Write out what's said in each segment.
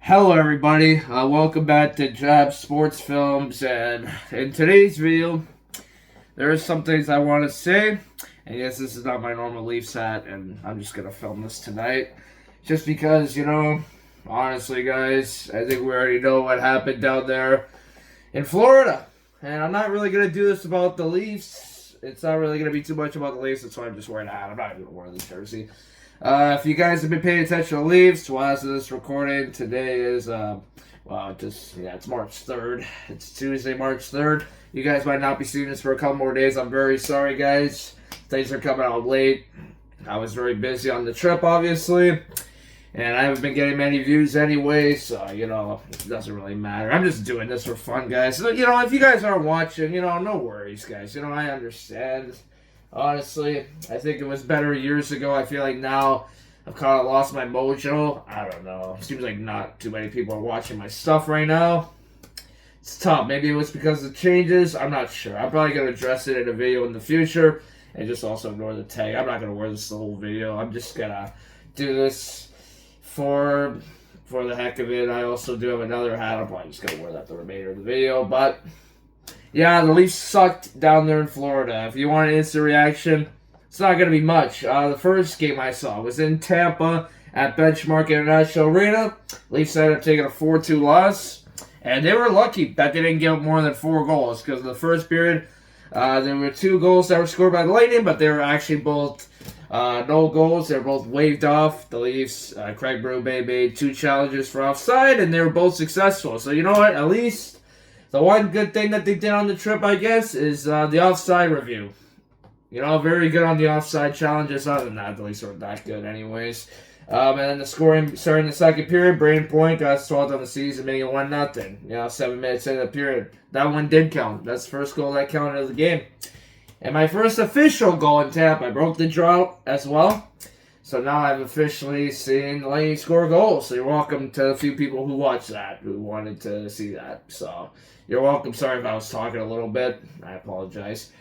Hello, everybody. Welcome back to Jab Sports Films. And in today's video, there are some things I want to say. And yes, this is not my normal Leafs hat, and I'm just gonna film this tonight, just because honestly, guys, I think we already know what happened down there in Florida, and I'm not really gonna do this about the Leafs. It's not really gonna be too much about the Leafs. That's why I'm just wearing a hat. I'm not even gonna wear this jersey. If you guys have been paying attention to Leafs, while this is recording, today is, it's March 3rd. It's Tuesday, March 3rd. You guys might not be seeing this for a couple more days. I'm very sorry, guys. Things are coming out late. I was very busy on the trip, obviously. And I haven't been getting many views anyway, so, it doesn't really matter. I'm just doing this for fun, guys. So, if you guys aren't watching, no worries, guys. I understand. Honestly, I think it was better years ago. I feel like now I've kind of lost my mojo. I don't know. Seems like not too many people are watching my stuff right now. It's tough. Maybe it was because of the changes. I'm not sure. I'm probably going to address it in a video in the future and just also ignore the tag. I'm not going to wear this the whole video. I'm just going to do this for the heck of it. I also do have another hat. I'm probably just going to wear that the remainder of the video, but yeah, the Leafs sucked down there in Florida. If you want an instant reaction, it's not going to be much. The first game I saw was in Tampa at Benchmark International Arena. Leafs ended up taking a 4-2 loss, and they were lucky that they didn't give up more than 4 goals, because in the first period, there were 2 goals that were scored by the Lightning, but they were actually both no goals. They were both waved off. The Leafs, Craig Berube made 2 challenges for offside, and they were both successful. So you know what? At least the one good thing that they did on the trip, I guess, is the offside review. Very good on the offside challenges. Other than that, the Leafs weren't that good anyways. And then the scoring starting the second period, Braden Point got 12th on the season, making it 1-0. 7 minutes into the period. That one did count. That's the first goal that counted of the game. And my first official goal in Tampa. I broke the drought as well. So now I've officially seen the Lightning score goals. So you're welcome to a few people who watched that, who wanted to see that. So you're welcome. Sorry if I was talking a little bit. I apologize.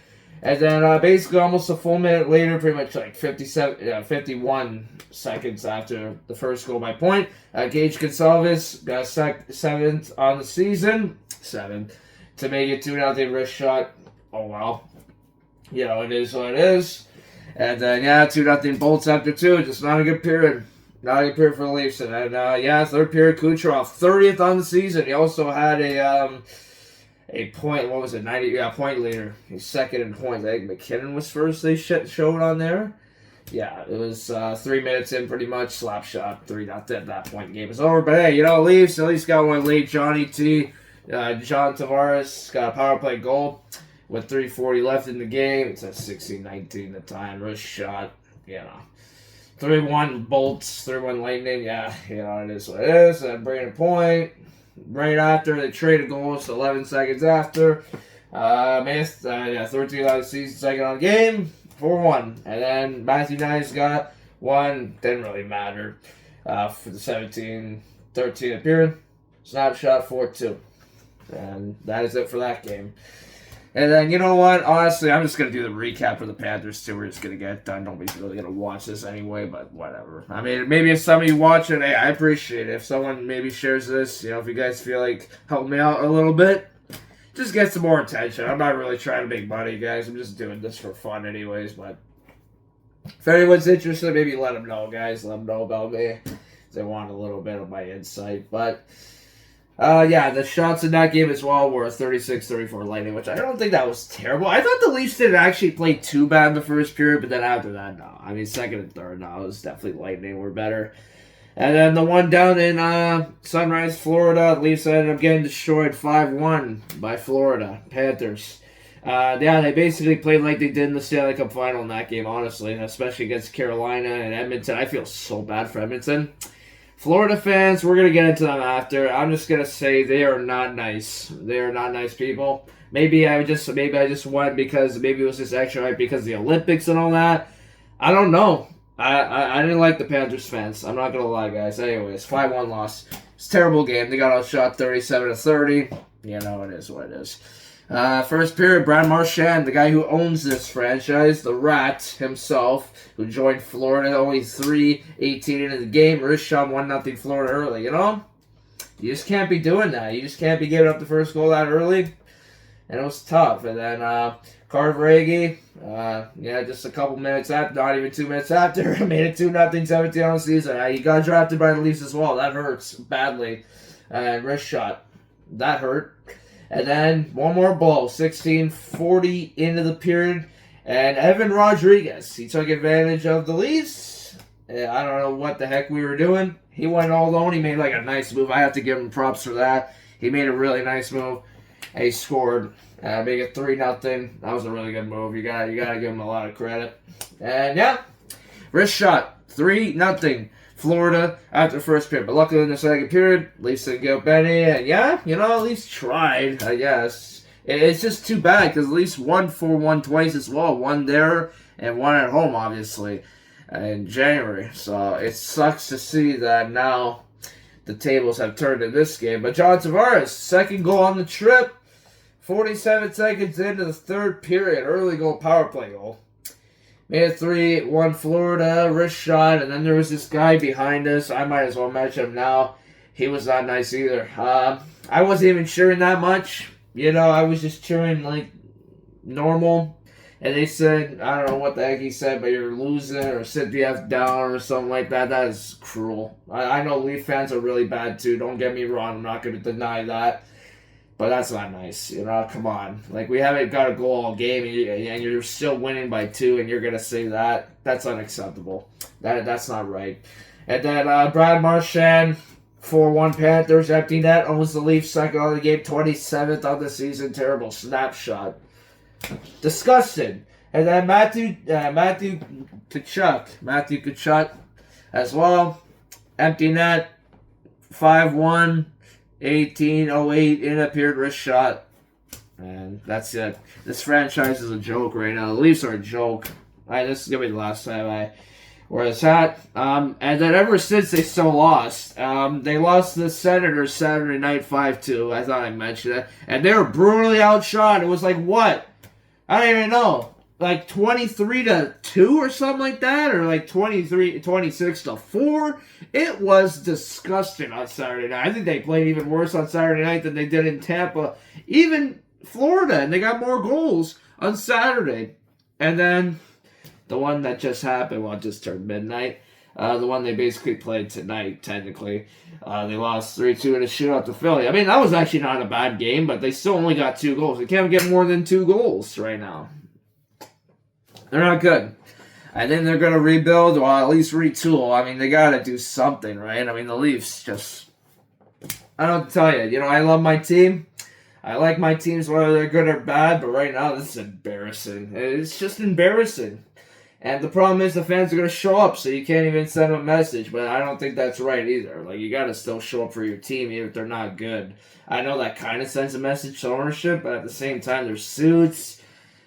And then basically almost a full minute later, pretty much like 51 seconds after the first goal by Point, Gage Gonsalves got 7th on the season. 7. To make it 2-0 wrist shot. Oh, well. It is what it is. And then, 2-0 Bolts after 2. Just not a good period. Not a good period for the Leafs. And then, third period, Kucherov, 30th on the season. He also had a point, what was it, 90, point leader. He's second in points. I think McKinnon was first, they showed on there. Yeah, it was 3 minutes in pretty much, slap shot, 3-0 at that point, the game is over. But hey, Leafs at least got one late. Johnny T, John Tavares got a power play goal with 3:40 left in the game. It's at 16-19 the time, wrist shot, 3-1 Bolts, 3-1 Lightning, it is what it is. And Braden Point, right after they traded goals, 11 seconds after. 13th on the season, second on the game, 4-1. And then Matthew Knies got 1, didn't really matter for the 17-13 period. Snapshot 4-2. And that is it for that game. And then, you know what? Honestly, I'm just going to do the recap for the Panthers, too. We're just going to get it done. Nobody's really going to watch this anyway, but whatever. I mean, maybe if some of you watch it, hey, I appreciate it. If someone maybe shares this, if you guys feel like help me out a little bit, just get some more attention. I'm not really trying to make money, guys. I'm just doing this for fun anyways, but if anyone's interested, maybe let them know, guys. Let them know about me. They want a little bit of my insight, but the shots in that game as well were 36-34 Lightning, which I don't think that was terrible. I thought the Leafs didn't actually play too bad in the first period, but then after that, no. I mean, second and third, no, it was definitely Lightning were better. And then the one down in Sunrise, Florida, the Leafs ended up getting destroyed 5-1 by Florida Panthers. They basically played like they did in the Stanley Cup final in that game, honestly, especially against Carolina and Edmonton. I feel so bad for Edmonton. Florida fans, we're going to get into them after. I'm just going to say they are not nice. They are not nice people. Maybe I just went because maybe it was just extra right because of the Olympics and all that. I don't know. I didn't like the Panthers fans. I'm not going to lie, guys. Anyways, 5-1 loss. It's a terrible game. They got outshot 37-30. It is what it is. First period, Brad Marchand, the guy who owns this franchise, the Rat himself, who joined Florida only 3:18 into the game. Wrist shot 1-0 Florida early, You just can't be doing that. You just can't be giving up the first goal that early. And it was tough. And then Carveraghi, just a couple minutes after, not even 2 minutes after, made it 2-0, 17 on the season. He got drafted by the Leafs as well. That hurts badly. And wrist shot. That hurt. And then one more ball, 16:40 into the period. And Evan Rodriguez, he took advantage of the Leafs. I don't know what the heck we were doing. He went all alone. He made like a nice move. I have to give him props for that. He made a really nice move. And he scored. Make it 3-0. That was a really good move. You gotta give him a lot of credit. And yeah, wrist shot, 3-0. Florida after the first period. But luckily in the second period, Leafs didn't get up any. And yeah, at least tried, I guess. It's just too bad because at least won 4-1 twice as well. One there and one at home, obviously, in January. So it sucks to see that now the tables have turned in this game. But John Tavares, second goal on the trip. 47 seconds into the third period. Early goal, power play goal. Made it 3-1 Florida, wrist shot, and then there was this guy behind us. I might as well mention him now. He was not nice either. I wasn't even cheering that much. I was just cheering like normal. And they said, I don't know what the heck he said, but you're losing or sit the F down or something like that. That is cruel. I know Leaf fans are really bad too. Don't get me wrong. I'm not going to deny that. But that's not nice, come on. Like, we haven't got a goal all game, and you're still winning by 2, and you're going to say that? That's unacceptable. That's not right. And then Brad Marchand, 4-1 Panthers, empty net, owns the Leafs second on the game, 27th on the season, terrible snapshot. Disgusting. And then Matthew Tkachuk as well, empty net, 5-1. 18:08 in a period wrist shot. And that's it. This franchise is a joke right now. The Leafs are a joke. This is going to be the last time I wear this hat. And then ever since they still lost. They lost the Senators Saturday night 5-2. I thought I mentioned that. And they were brutally outshot. It was like what? I don't even know. Like 23-2 or something like that, or like 26-4. It was disgusting on Saturday night. I think they played even worse on Saturday night than they did in Tampa, even Florida, and they got more goals on Saturday. And then the one that just happened, well, it just turned midnight. The one they basically played tonight, technically. They lost 3-2 in a shootout to Philly. I mean, that was actually not a bad game, but they still only got 2 goals. They can't get more than 2 goals right now. They're not good. I think they're going to rebuild, or at least retool. I mean, they got to do something, right? I mean, the Leafs just... I don't tell you. I love my team. I like my teams, whether they're good or bad, but right now, this is embarrassing. It's just embarrassing. And the problem is the fans are going to show up, so you can't even send them a message, but I don't think that's right either. Like, you got to still show up for your team, even if they're not good. I know that kind of sends a message to ownership, but at the same time, there's suits...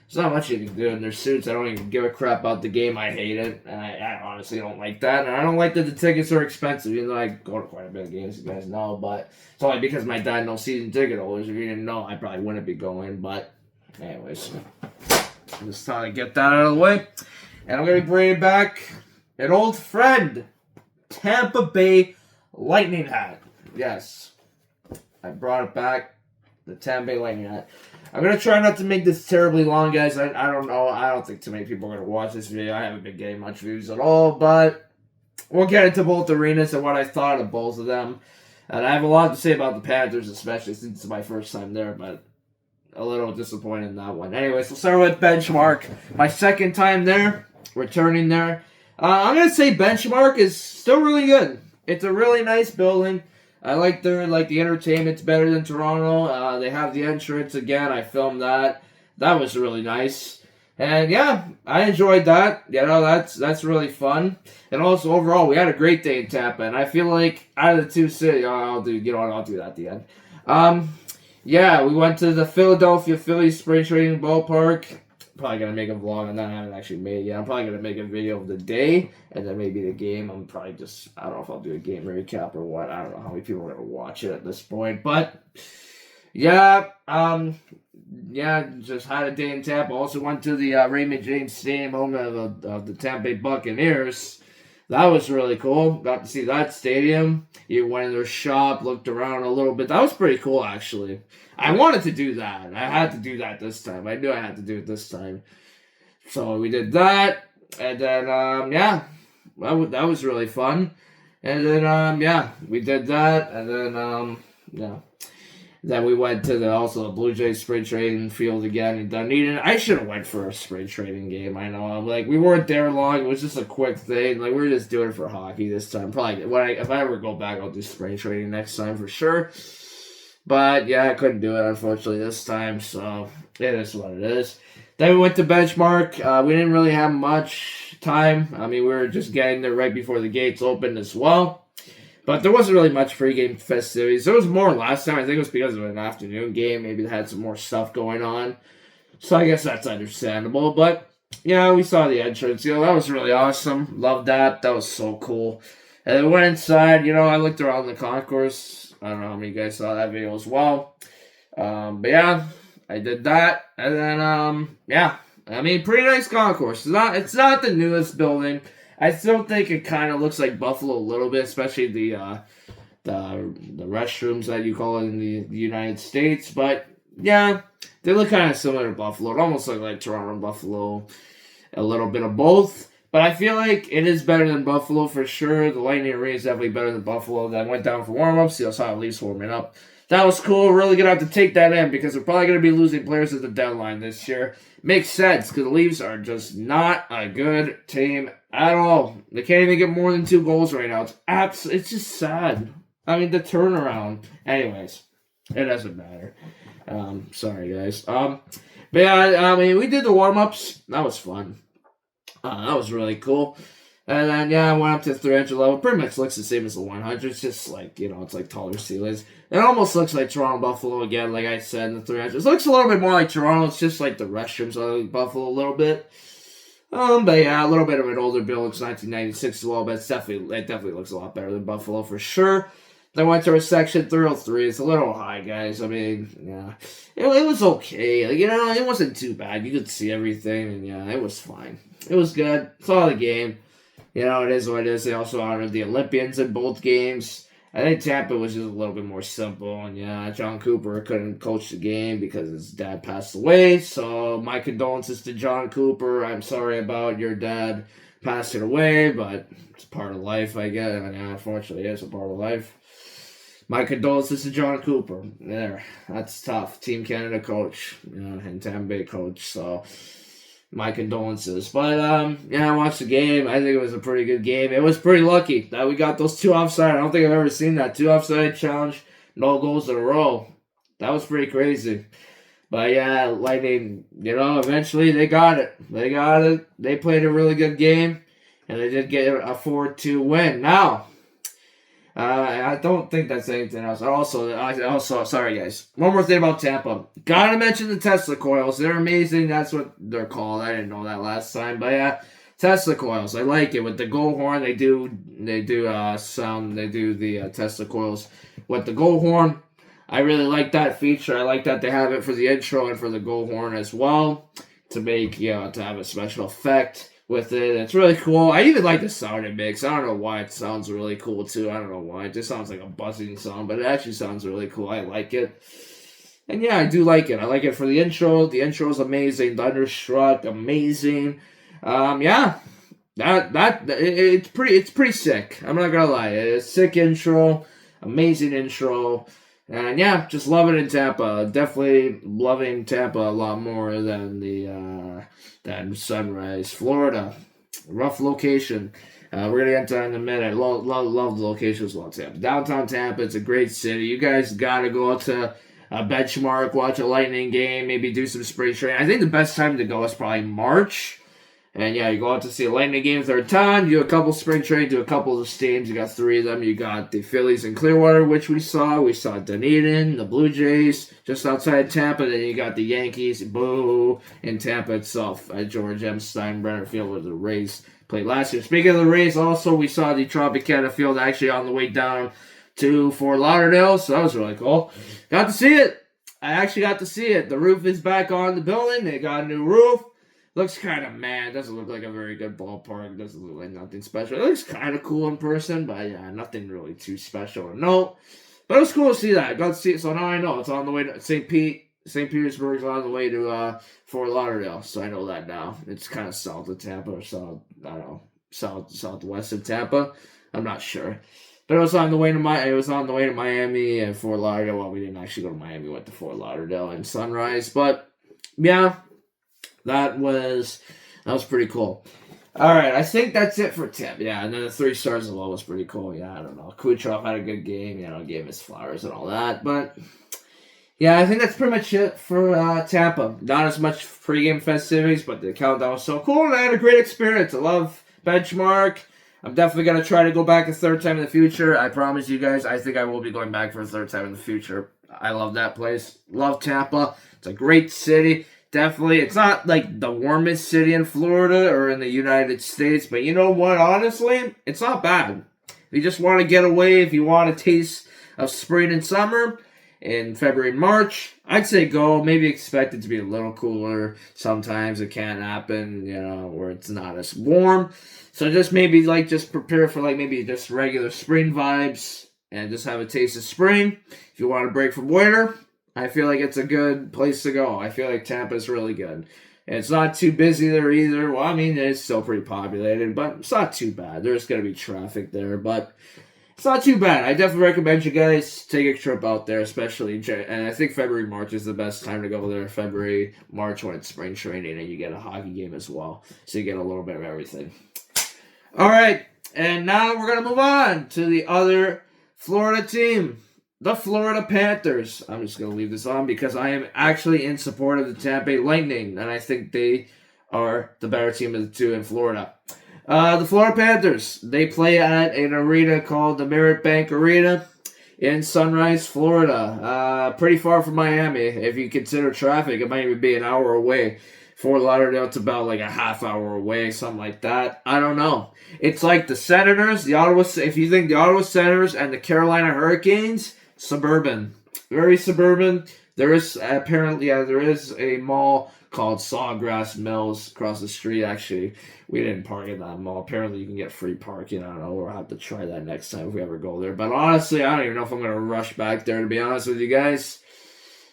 There's not much you can do in their suits. I don't even give a crap about the game. I hate it. And I honestly don't like that. And I don't like that the tickets are expensive, even though I go to quite a bit of games, you guys know. But it's only because my dad knows season ticket holders. If you didn't know, I probably wouldn't be going. But anyways, just thought I'd get that out of the way. And I'm going to be bringing back an old friend, Tampa Bay Lightning hat. Yes, I brought it back. The Tampa Bay Lightning hat. I'm going to try not to make this terribly long, guys. I don't know. I don't think too many people are going to watch this video. I haven't been getting much views at all, but we'll get into both arenas and what I thought of both of them. And I have a lot to say about the Panthers, especially since it's my first time there, but a little disappointed in that one. Anyways, we'll start with Benchmark. My second time there, returning there. I'm going to say Benchmark is still really good. It's a really nice building. I like the entertainment's better than Toronto. They have the entrance again. I filmed that. That was really nice. And yeah, I enjoyed that. That's really fun. And also overall, we had a great day in Tampa. And I feel like out of the 2 cities, I'll do that at the end. Yeah, we went to the Philadelphia Phillies spring training ballpark. Probably going to make a vlog on that. I haven't actually made it yet. I'm probably going to make a video of the day and then maybe the game. I'm probably just, I don't know if I'll do a game recap or what. I don't know how many people are going to watch it at this point. But, yeah, just had a day in Tampa. Also went to the Raymond James Stadium, home of the Tampa Bay Buccaneers. That was really cool. Got to see that stadium. You went in their shop, looked around a little bit. That was pretty cool, actually. I wanted to do that. I had to do that this time. I knew I had to do it this time. So we did that, and then yeah, that was really fun. And then yeah, we did that, and then yeah. Then we went to the Blue Jays spring training field again in Dunedin. I should have went for a spring training game. I know. I'm like, we weren't there long. It was just a quick thing. Like, we were just doing it for hockey this time. Probably if I ever go back, I'll do spring training next time for sure. But yeah, I couldn't do it unfortunately this time. So it is what it is. Then we went to Benchmark. We didn't really have much time. I mean, we were just getting there right before the gates opened as well. But there wasn't really much pregame festivities. There was more last time. I think it was because of an afternoon game. Maybe they had some more stuff going on. So I guess that's understandable. But, yeah, we saw the entrance. That was really awesome. Loved that. That was so cool. And then we went inside. I looked around the concourse. I don't know how many of you guys saw that video as well. But, yeah, I did that. And then, yeah. I mean, pretty nice concourse. It's not the newest building. I still think it kind of looks like Buffalo a little bit, especially the restrooms that you call it in the United States. But yeah, they look kind of similar to Buffalo. It almost looks like Toronto and Buffalo, a little bit of both. But I feel like it is better than Buffalo for sure. The Lightning Arena is definitely better than Buffalo. Then went down for warm-ups. I saw the Leafs warming up. That was cool. Really going to have to take that in because we're probably going to be losing players at the deadline this year. Makes sense because the Leafs are just not a good team at all. They can't even get more than 2 goals right now. It's just sad. I mean, the turnaround. Anyways, it doesn't matter. Sorry, guys. But yeah, I mean, we did the warm-ups. That was fun. That was really cool. And then, yeah, I went up to the 300 level. Pretty much looks the same as the 100. It's just like, it's like taller ceilings. It almost looks like Toronto Buffalo again, like I said, in the 300. It looks a little bit more like Toronto. It's just like the restrooms are like Buffalo a little bit. But yeah, a little bit of an older build. It's 1996 as well, but it definitely looks a lot better than Buffalo for sure. Then went to our section 303. It's a little high, guys. I mean, yeah. It was okay. Like, it wasn't too bad. You could see everything, and yeah, it was fine. It was good. Saw the game. It is what it is. They also honored the Olympians in both games. I think Tampa was just a little bit more simple. And yeah, John Cooper couldn't coach the game because his dad passed away. So my condolences to John Cooper. I'm sorry about your dad passing away, but it's part of life, I guess. I mean, unfortunately, it's a part of life. My condolences to John Cooper. There. That's tough. Team Canada coach. And Tampa Bay coach. So my condolences. But, yeah, I watched the game. I think it was a pretty good game. It was pretty lucky that we got those 2 offside. I don't think I've ever seen that. 2 offside challenge, no goals in a row. That was pretty crazy. But, yeah, Lightning, eventually they got it. They got it. They played a really good game, and they did get a 4-2 win. Now, I don't think that's anything else. Also, sorry guys. One more thing about Tampa. Gotta mention the Tesla coils. They're amazing. That's what they're called. I didn't know that last time, but yeah, Tesla coils. I like it with the goal horn. They do sound. They do the Tesla coils with the goal horn. I really like that feature. I like that they have it for the intro and for the goal horn as well to make to have a special effect with it. It's really cool. I even like the sound it makes. I don't know why it sounds really cool too. I don't know why. It just sounds like a buzzing sound, but it actually sounds really cool. I like it. And yeah, I do like it. I like it for the intro. The intro is amazing. Thunderstruck, amazing. Yeah. It's pretty sick. I'm not gonna lie. It's a sick intro. Amazing intro. And yeah, just love it in Tampa. Definitely loving Tampa a lot more than than Sunrise, Florida. Rough location. We're gonna get to that in a minute. Love the location as well. Tampa, downtown Tampa. It's a great city. You guys gotta go out to a Benchmark, watch a Lightning game, maybe do some spring training. I think the best time to go is probably March. And yeah, you go out to see a Lightning game if they're in town. You do a couple spring training, do a couple of the stadiums. You got 3 of them. You got the Phillies in Clearwater, which we saw. We saw Dunedin, the Blue Jays, just outside Tampa. Then you got the Yankees, boo, in Tampa itself at George M. Steinbrenner Field where the Rays played last year. Speaking of the Rays, also we saw the Tropicana Field actually on the way down to Fort Lauderdale, so that was really cool. Got to see it. I actually got to see it. The roof is back on the building. They got a new roof. Looks kind of mad. Doesn't look like a very good ballpark. Doesn't look like nothing special. It looks kind of cool in person, but yeah, nothing really too special. No, but it was cool to see that. I got to see it, so now I know it's on the way to St. Petersburg's on the way to Fort Lauderdale, so I know that now. It's kind of south of Tampa, or south, I don't know, southwest of Tampa. I'm not sure. But it was on the way to Miami and Fort Lauderdale. Well, we didn't actually go to Miami. We went to Fort Lauderdale and Sunrise. But yeah, that was pretty cool. All right, I think that's it for Tim. Yeah, and then the 3 stars as well was pretty cool. Yeah, I don't know. Kucherov had a good game. Gave him his flowers and all that. But yeah, I think that's pretty much it for Tampa. Not as much pregame festivities, but the countdown was so cool, and I had a great experience. I love Benchmark. I'm definitely going to try to go back a third time in the future. I promise you guys, I think I will be going back for a third time in the future. I love that place. Love Tampa. It's a great city. Definitely. It's not like the warmest city in Florida or in the United States, but you know what? Honestly, it's not bad. If you just want to get away, if you want a taste of spring and summer in February and March, I'd say go. Maybe expect it to be a little cooler. Sometimes it can happen, where it's not as warm. So just maybe just prepare for maybe just regular spring vibes and just have a taste of spring. If you want a break from winter, I feel like it's a good place to go. I feel like Tampa's really good. And it's not too busy there either. Well, I mean, it's still pretty populated, but it's not too bad. There's going to be traffic there, but it's not too bad. I definitely recommend you guys take a trip out there, especially, and I think February, March is the best time to go there. February, March when it's spring training and you get a hockey game as well. So you get a little bit of everything. All right, and now we're going to move on to the other Florida team, the Florida Panthers. I'm just going to leave this on because I am actually in support of the Tampa Bay Lightning, and I think they are the better team of the two in Florida. The Florida Panthers, they play at an arena called the Merritt Bank Arena in Sunrise, Florida. Pretty far from Miami. If you consider traffic, it might even be an hour away. Fort Lauderdale, it's about a half hour away, something like that. I don't know. It's like the Senators, if you think the Ottawa Senators and the Carolina Hurricanes, suburban. Very suburban. There is a mall called Sawgrass Mills across the street. Actually, we didn't park in that mall. Apparently, you can get free parking. I don't know. We'll have to try that next time if we ever go there. But honestly, I don't even know if I'm going to rush back there, to be honest with you guys.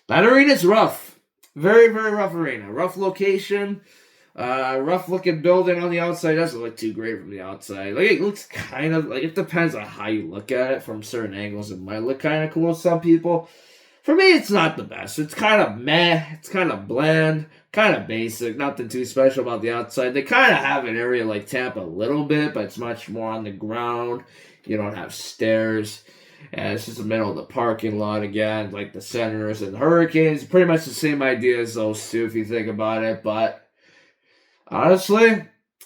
That arena's rough. Very, very rough arena. Rough location. Rough looking building on the outside. Doesn't look too great from the outside. It looks kind of it depends on how you look at it. From certain angles, it might look kind of cool to some people. For me, it's not the best. It's kind of meh. It's kind of bland. Kind of basic. Nothing too special about the outside. They kind of have an area like Tampa a little bit, but it's much more on the ground. You don't have stairs. And it's just the middle of the parking lot again, like the Senators and the Hurricanes. Pretty much the same idea as those two, if you think about it. But honestly,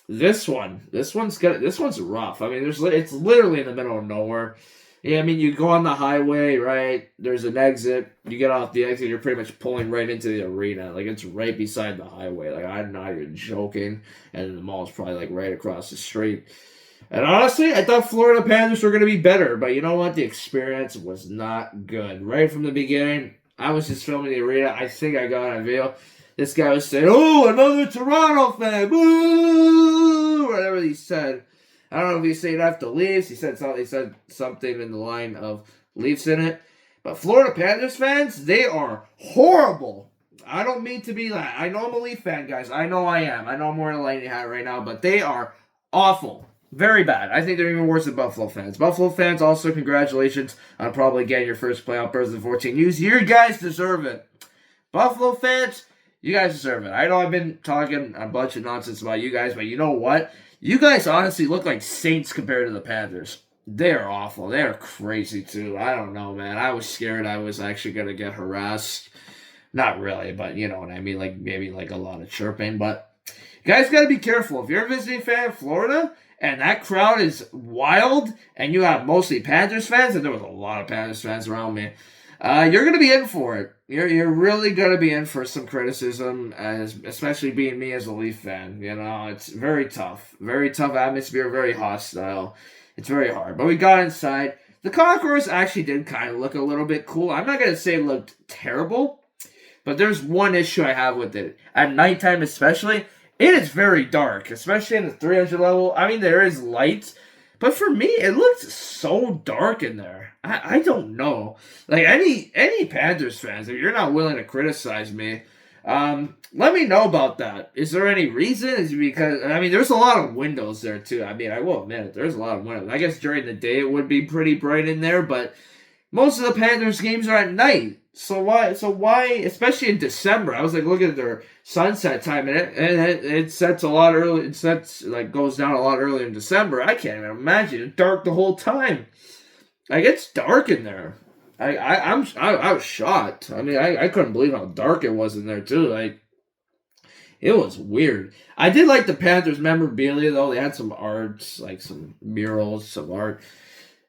this one's rough. I mean, it's literally in the middle of nowhere. Yeah, I mean, you go on the highway, right? There's an exit. You get off the exit, you're pretty much pulling right into the arena. It's right beside the highway. I'm not even joking. And the mall's probably right across the street. And honestly, I thought Florida Panthers were going to be better, but you know what? The experience was not good. Right from the beginning, I was just filming the arena. I think I got on video. This guy was saying, "Oh, another Toronto fan, boo!" Whatever he said. I don't know if he said after Leafs. He said something in the line of Leafs in it. But Florida Panthers fans, they are horrible. I don't mean to be that. I know I'm a Leaf fan, guys. I know I am. I know I'm wearing a Lightning hat right now, but they are awful. Very bad. I think they're even worse than Buffalo fans. Buffalo fans, also congratulations on probably getting your first playoff berth in 14 years. You guys deserve it. Buffalo fans, you guys deserve it. I know I've been talking a bunch of nonsense about you guys, but you know what? You guys honestly look like saints compared to the Panthers. They're awful. They're crazy, too. I don't know, man. I was scared I was actually going to get harassed. Not really, but you know what I mean. Maybe a lot of chirping. But you guys got to be careful. If you're a visiting fan of Florida and that crowd is wild and you have mostly Panthers fans, and there was a lot of Panthers fans around me, you're going to be in for it. You're really going to be in for some criticism, especially being me as a Leaf fan. It's very tough. Very tough atmosphere, very hostile. It's very hard. But we got inside. The Conquerors actually did kind of look a little bit cool. I'm not going to say it looked terrible, but there's one issue I have with it. At nighttime especially, It is very dark, especially in the 300 level. I mean, there is light, but for me, it looks so dark in there. I don't know. Like any Panthers fans, if you're not willing to criticize me, let me know about that. Is there any reason? Is it because I mean, there's a lot of windows there too. I mean, I will admit it. There's a lot of windows. I guess during the day it would be pretty bright in there, but most of the Panthers games are at night. So why? Especially in December, I was like looking at their sunset time, and it sets a lot early. It sets like goes down a lot early in December. I can't even imagine it's dark the whole time. Like it's dark in there. I was shocked. I mean, I couldn't believe how dark it was in there too. Like it was weird. I did like the Panthers memorabilia though. They had some art, like some murals, some art.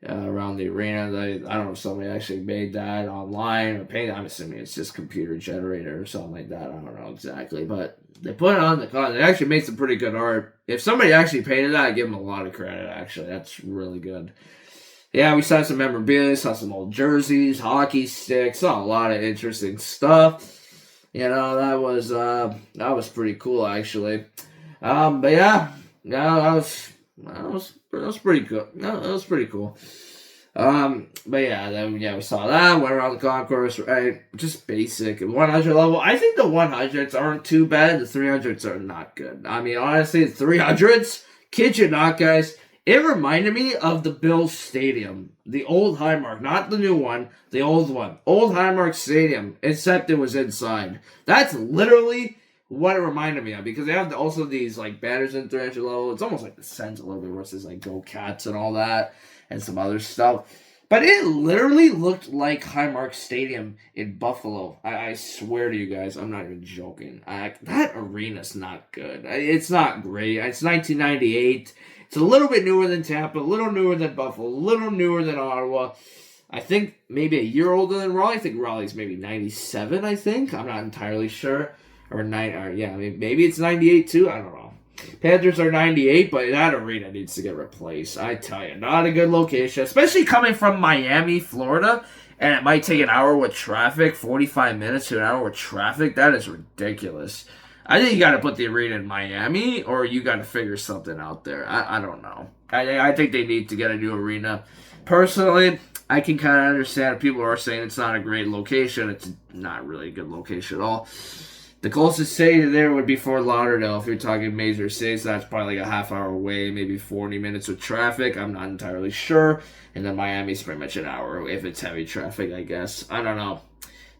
Around the arena. I don't know if somebody actually made that online or painted. I'm assuming it's just computer generated or something like that. I don't know exactly, but they put it on the con. They actually made some pretty good art. If somebody actually painted that, I give them a lot of credit. Actually, that's really good. Yeah, we saw some memorabilia, saw some old jerseys, hockey sticks, saw a lot of interesting stuff. You know, that was pretty cool actually. But yeah, that was pretty good. No, that was pretty cool. But yeah, then we saw that. Went around the concourse, right? Just basic 100 level. I think the 100s aren't too bad. The 300s are not good. I mean, honestly, the 300s, kid you not, guys. It reminded me of the Bills Stadium, the old Highmark, not the new one, the old one, old Highmark Stadium. Except it was inside. That's literally what it reminded me of, because they have also these like banners in 300 level. It's almost like the Sens a little bit, where it says like Go Cats and all that and some other stuff. But it literally looked like Highmark Stadium in Buffalo. I swear to you guys, I'm not even joking. That arena's not good. It's not great. It's 1998. It's a little bit newer than Tampa, a little newer than Buffalo, a little newer than Ottawa. I think maybe a year older than Raleigh. I think Raleigh's maybe 97, I think. I'm not entirely sure. Maybe it's 98 too. I don't know. Panthers are 98, but that arena needs to get replaced. I tell you, not a good location, especially coming from Miami, Florida, and it might take an hour with traffic, 45 minutes to an hour with traffic. That is ridiculous. I think you got to put the arena in Miami, or you got to figure something out there. I don't know. I think they need to get a new arena. Personally, I can kind of understand if people are saying it's not a great location. It's not really a good location at all. The closest city to there would be Fort Lauderdale. If you're talking major cities, that's probably like a half hour away, maybe 40 minutes with traffic. I'm not entirely sure. And then Miami's pretty much an hour if it's heavy traffic, I guess. I don't know.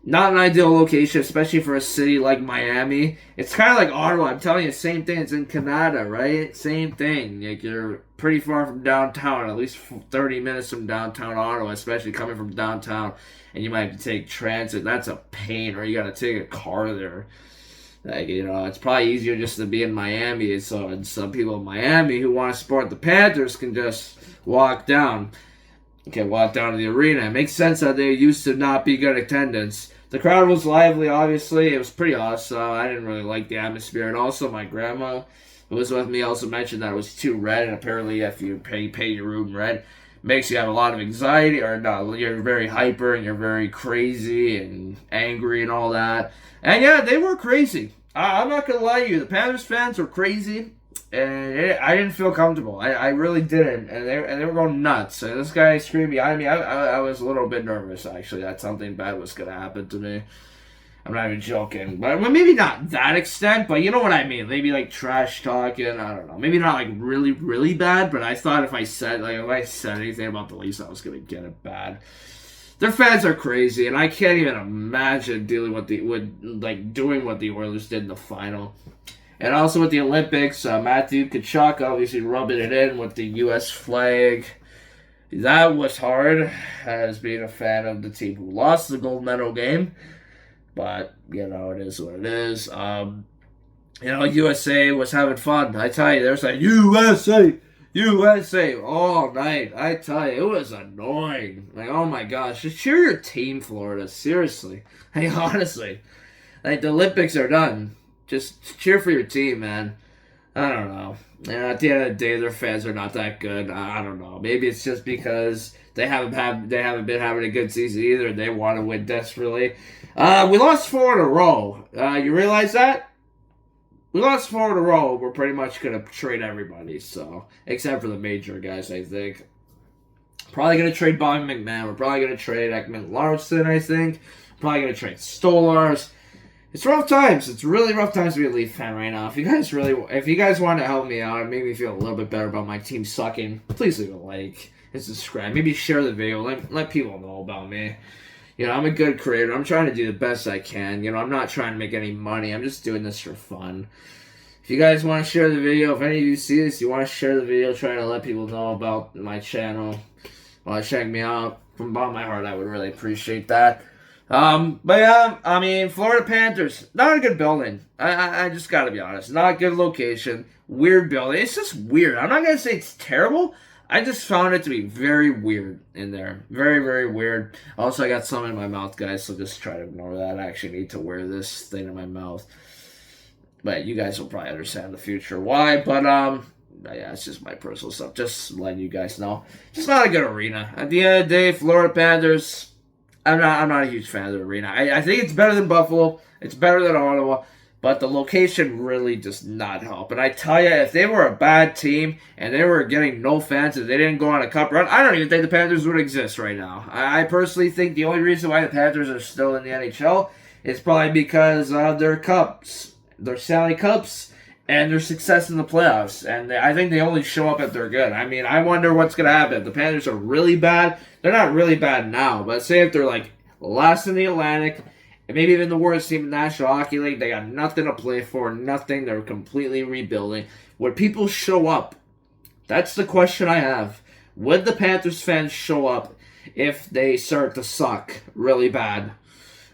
Not an ideal location, especially for a city like Miami. It's kind of like Ottawa. I'm telling you, same thing. It's in Canada, right? Same thing. Like you're pretty far from downtown, at least 30 minutes from downtown Ottawa, especially coming from downtown. And you might have to take transit. That's a pain, or you got to take a car there. Like, you know, it's probably easier just to be in Miami. So, and some people in Miami who want to support the Panthers can just walk down. Walk down to the arena. It makes sense that they used to not be good attendance. The crowd was lively, obviously. It was pretty awesome. I didn't really like the atmosphere. And also, my grandma who was with me also mentioned that it was too red. And apparently, if you pay your room rent, makes you have a lot of anxiety, or no, you're very hyper and you're very crazy and angry and all that. And yeah, they were crazy. I'm not gonna lie to you, the Panthers fans were crazy, and I didn't feel comfortable. I really didn't, and they were going nuts. And this guy screamed behind me. I was a little bit nervous actually that something bad was gonna happen to me. I'm not even joking, but maybe not that extent, but you know what I mean. Maybe like trash talking. I don't know. Maybe not like really, really bad, but I thought if I said anything about the Leafs, I was gonna get it bad. Their fans are crazy, and I can't even imagine dealing with doing what the Oilers did in the final. And also with the Olympics, Matthew Tkachuk obviously rubbing it in with the U.S. flag. That was hard, as being a fan of the team who lost the gold medal game. But, you know, it is what it is. USA was having fun. I tell you, they were saying, USA all night. I tell you, it was annoying. Like, oh my gosh. Just cheer your team, Florida. Seriously. Hey, honestly. Like, the Olympics are done. Just cheer for your team, man. I don't know. At the end of the day, their fans are not that good. I don't know. Maybe it's just because they haven't been having a good season either. They want to win desperately. We lost 4 in a row. You realize that? we lost 4 in a row. We're pretty much gonna trade everybody, so except for the major guys, I think. Probably gonna trade Bobby McMahon. We're probably gonna trade Ekman Larson, I think. Probably gonna trade Stolars. It's rough times. It's really rough times to be a Leaf fan right now. If you guys want to help me out and make me feel a little bit better about my team sucking, please leave a like and subscribe. Maybe share the video. Let people know about me. I'm a good creator. I'm trying to do the best I can. I'm not trying to make any money. I'm just doing this for fun. If you guys want to share the video, if any of you see this, you want to share the video, trying to let people know about my channel, check me out. From the bottom of my heart, I would really appreciate that. But yeah, I mean, Florida Panthers, not a good building. I just gotta be honest. Not a good location. Weird building. It's just weird. I'm not gonna say it's terrible. I just found it to be very weird in there. Very, very weird. Also, I got some in my mouth, guys, so just try to ignore that. I actually need to wear this thing in my mouth. But you guys will probably understand in the future why. But, yeah, it's just my personal stuff. Just letting you guys know. Just not a good arena. At the end of the day, Florida Panthers, I'm not a huge fan of the arena. I think it's better than Buffalo. It's better than Ottawa. But the location really does not help. And I tell you, if they were a bad team and they were getting no fans and they didn't go on a cup run, I don't even think the Panthers would exist right now. I personally think the only reason why the Panthers are still in the NHL is probably because of their cups, their Stanley Cups, and their success in the playoffs. And I think they only show up if they're good. I mean, I wonder what's going to happen. If the Panthers are really bad, they're not really bad now, but say if they're like last in the Atlantic, and maybe even the worst team in the National Hockey League, they got nothing to play for, nothing. They're completely rebuilding. Would people show up? That's the question I have. Would the Panthers fans show up if they start to suck really bad?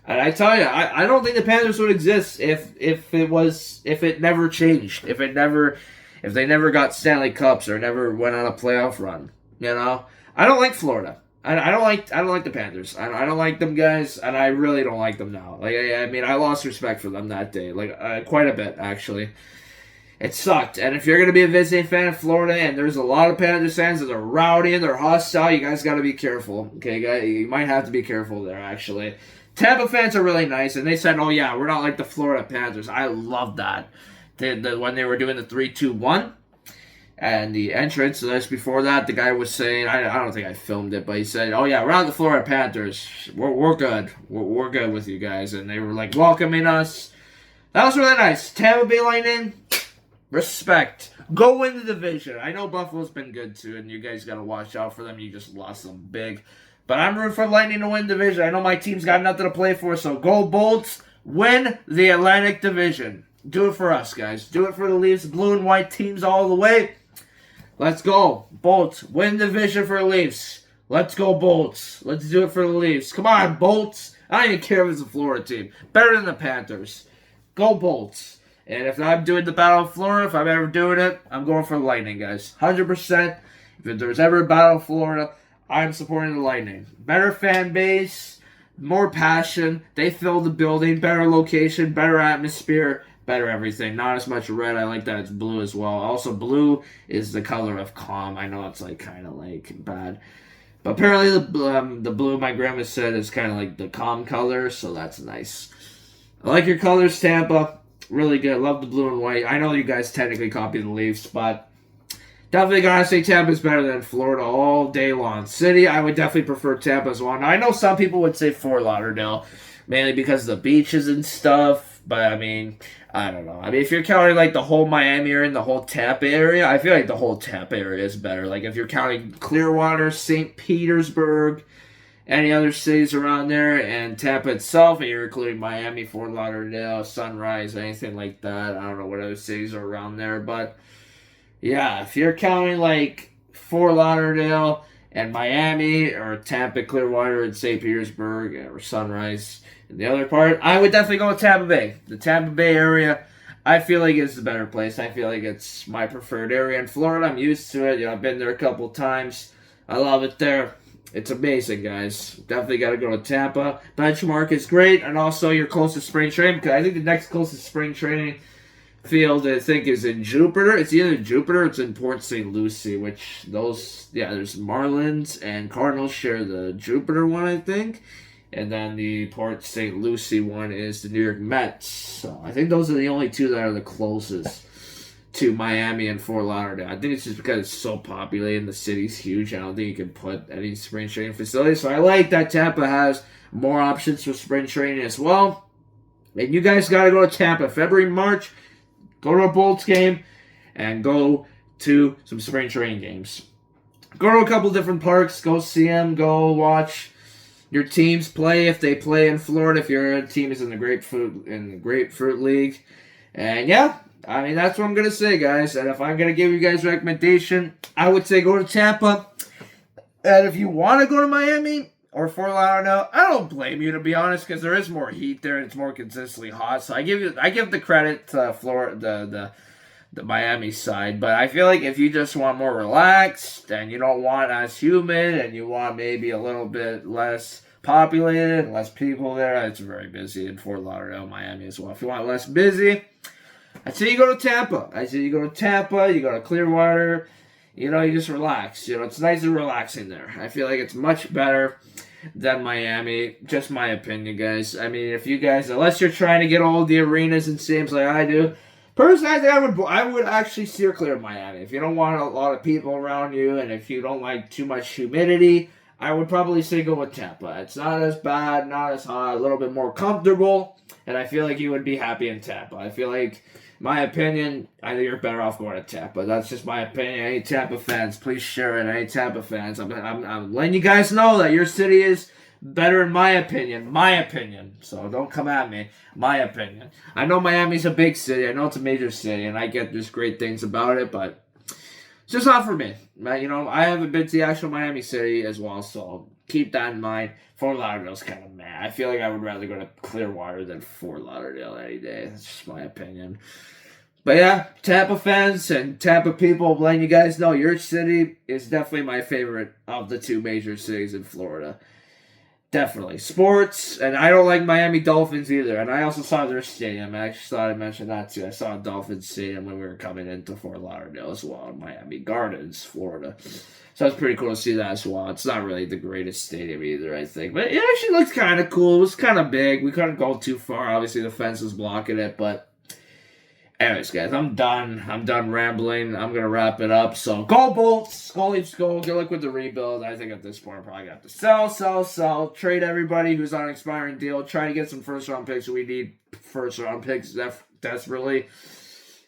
And I tell you, I don't think the Panthers would exist if it never changed, if they never got Stanley Cups or never went on a playoff run. I don't like Florida. I don't like the Panthers. I don't like them guys, and I really don't like them now. I mean, I lost respect for them that day, quite a bit actually. It sucked. And if you're gonna be a visiting fan of Florida, and there's a lot of Panthers fans that are rowdy and they're hostile, you guys got to be careful. Okay, guys, you might have to be careful there. Actually, Tampa fans are really nice, and they said, "Oh yeah, we're not like the Florida Panthers." I love that. When they were doing the 3-2-1. And the entrance, so that's before that, the guy was saying, I don't think I filmed it, but he said, "Oh yeah, we're not the Florida Panthers. We're good. We're good with you guys." And they were like welcoming us. That was really nice. Tampa Bay Lightning, respect. Go win the division. I know Buffalo's been good too, and you guys got to watch out for them. You just lost them big. But I'm rooting for Lightning to win division. I know my team's got nothing to play for, so go Bolts. Win the Atlantic Division. Do it for us, guys. Do it for the Leafs. Blue and white teams all the way. Let's go, Bolts. Win the division for the Leafs. Let's go, Bolts. Let's do it for the Leafs. Come on, Bolts. I don't even care if it's a Florida team. Better than the Panthers. Go, Bolts. And if I'm doing the Battle of Florida, if I'm ever doing it, I'm going for the Lightning, guys. 100%. If there's ever a Battle of Florida, I'm supporting the Lightning. Better fan base, more passion. They fill the building. Better location, better atmosphere. Better everything. Not as much red. I like that it's blue as well. Also, blue is the color of calm. I know it's kind of bad. But apparently the blue, my grandma said, is kind of like the calm color. So that's nice. I like your colors, Tampa. Really good. Love the blue and white. I know you guys technically copy the Leafs, but definitely gotta say Tampa's better than Florida all day long. City, I would definitely prefer Tampa as well. Now, I know some people would say Fort Lauderdale, mainly because of the beaches and stuff. But, I mean, I don't know. I mean, if you're counting, the whole Miami area and the whole Tampa area, I feel like the whole Tampa area is better. If you're counting Clearwater, St. Petersburg, any other cities around there, and Tampa itself, and you're including Miami, Fort Lauderdale, Sunrise, anything like that. I don't know what other cities are around there. But, yeah, if you're counting, Fort Lauderdale and Miami, or Tampa, Clearwater, and St. Petersburg, or Sunrise, the other part, I would definitely go with Tampa Bay. The Tampa Bay area, I feel like it's the better place. I feel like it's my preferred area in Florida. I'm used to it. I've been there a couple times. I love it there. It's amazing, guys. Definitely got to go to Tampa. Benchmark is great, and also your closest spring training, because I think the next closest spring training field, I think, is in Jupiter. It's either in Jupiter or it's in Port St. Lucie, there's Marlins and Cardinals share the Jupiter one, I think. And then the Port St. Lucie one is the New York Mets. So I think those are the only two that are the closest to Miami and Fort Lauderdale. I think it's just because it's so populated and the city's huge. I don't think you can put any spring training facilities. So I like that Tampa has more options for spring training as well. And you guys got to go to Tampa February, March. Go to a Bolts game and go to some spring training games. Go to a couple different parks. Go see them. Go watch your teams play if they play in Florida. If your team is in the Grapefruit League. And yeah, I mean, that's what I'm going to say, guys. And if I'm going to give you guys a recommendation, I would say go to Tampa. And if you want to go to Miami or Fort Lauderdale, I don't blame you, to be honest, because there is more heat there and it's more consistently hot. So I give the credit to Florida, the Miami side. But I feel like if you just want more relaxed and you don't want as humid and you want maybe a little bit less populated, less people there, it's very busy in Fort Lauderdale, Miami as well. If you want less busy, I'd say you go to Tampa. You go to Clearwater. You just relax. It's nice and relaxing there. I feel like it's much better than Miami. Just my opinion, guys. I mean, if you guys, unless you're trying to get all the arenas and stadiums like I do, personally, I think I would actually steer clear of Miami. If you don't want a lot of people around you, and if you don't like too much humidity, I would probably say go with Tampa. It's not as bad, not as hot, a little bit more comfortable, and I feel like you would be happy in Tampa. I feel like, my opinion, I think you're better off going to Tampa. That's just my opinion. Any Tampa fans, please share it. Any Tampa fans, I'm letting you guys know that your city is better in my opinion. My opinion. So don't come at me. My opinion. I know Miami's a big city. I know it's a major city, and I get there's great things about it, but it's just not for me. I haven't been to the actual Miami city as well, so keep that in mind. Fort Lauderdale's kind of meh. I feel like I would rather go to Clearwater than Fort Lauderdale any day. That's just my opinion. But yeah, Tampa fans and Tampa people, letting you guys know your city is definitely my favorite of the two major cities in Florida. Definitely. Sports, and I don't like Miami Dolphins either. And I also saw their stadium. I actually thought I mentioned that too. I saw a Dolphins stadium when we were coming into Fort Lauderdale as well, in Miami Gardens, Florida. So it's pretty cool to see that as well. It's not really the greatest stadium either, I think. But it actually looks kind of cool. It was kind of big. We couldn't go too far. Obviously, the fence was blocking it. But anyways, guys, I'm done. I'm done rambling. I'm going to wrap it up. So go Bolts. Go Leafs, go. Good luck with the rebuild. I think at this point, I'm probably going to have to sell. Trade everybody who's on an expiring deal. Try to get some first-round picks. We need first-round picks desperately.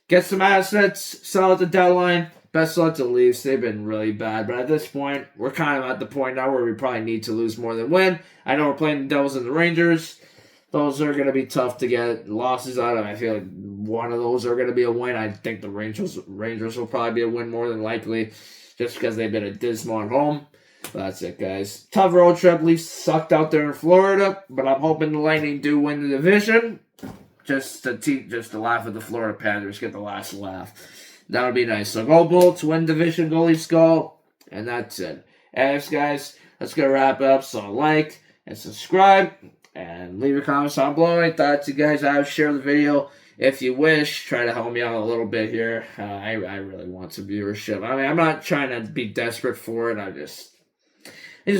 Get some assets. Sell at the deadline. Best luck to the Leafs. They've been really bad. But at this point, we're kind of at the point now where we probably need to lose more than win. I know we're playing the Devils and the Rangers. Those are going to be tough to get losses out of. I feel like one of those are going to be a win. I think the Rangers will probably be a win more than likely just because they've been a dismal at home. But that's it, guys. Tough road trip. Leafs sucked out there in Florida. But I'm hoping the Lightning do win the division. Just to laugh at the Florida Panthers. Get the last laugh. That would be nice. So go Bolts, win division, go Leafs, go. And that's it. Anyways, guys, let's get wrap it up. So like and subscribe and leave your comments down below. Any thoughts you guys have, share the video if you wish. Try to help me out a little bit here. I really want some viewership. I mean, I'm not trying to be desperate for it. I just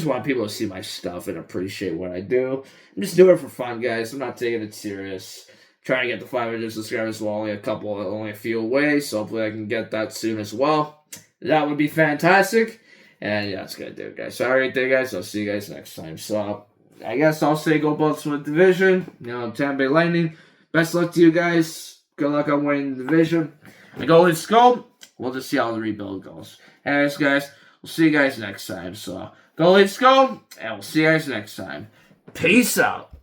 want people to see my stuff and appreciate what I do. I'm just doing it for fun, guys. I'm not taking it serious. Trying to get the 500 subscribers, well, only a few away, so hopefully I can get that soon as well. That would be fantastic. And yeah, that's gonna do it, guys. So alright there, guys. I'll see you guys next time. So I guess I'll say go Bucks with division. Tampa Bay Lightning. Best luck to you guys. Good luck on winning the division. And go Leafs, go. We'll just see how the rebuild goes. Anyways, guys, we'll see you guys next time. So go Leafs, go, and we'll see you guys next time. Peace out.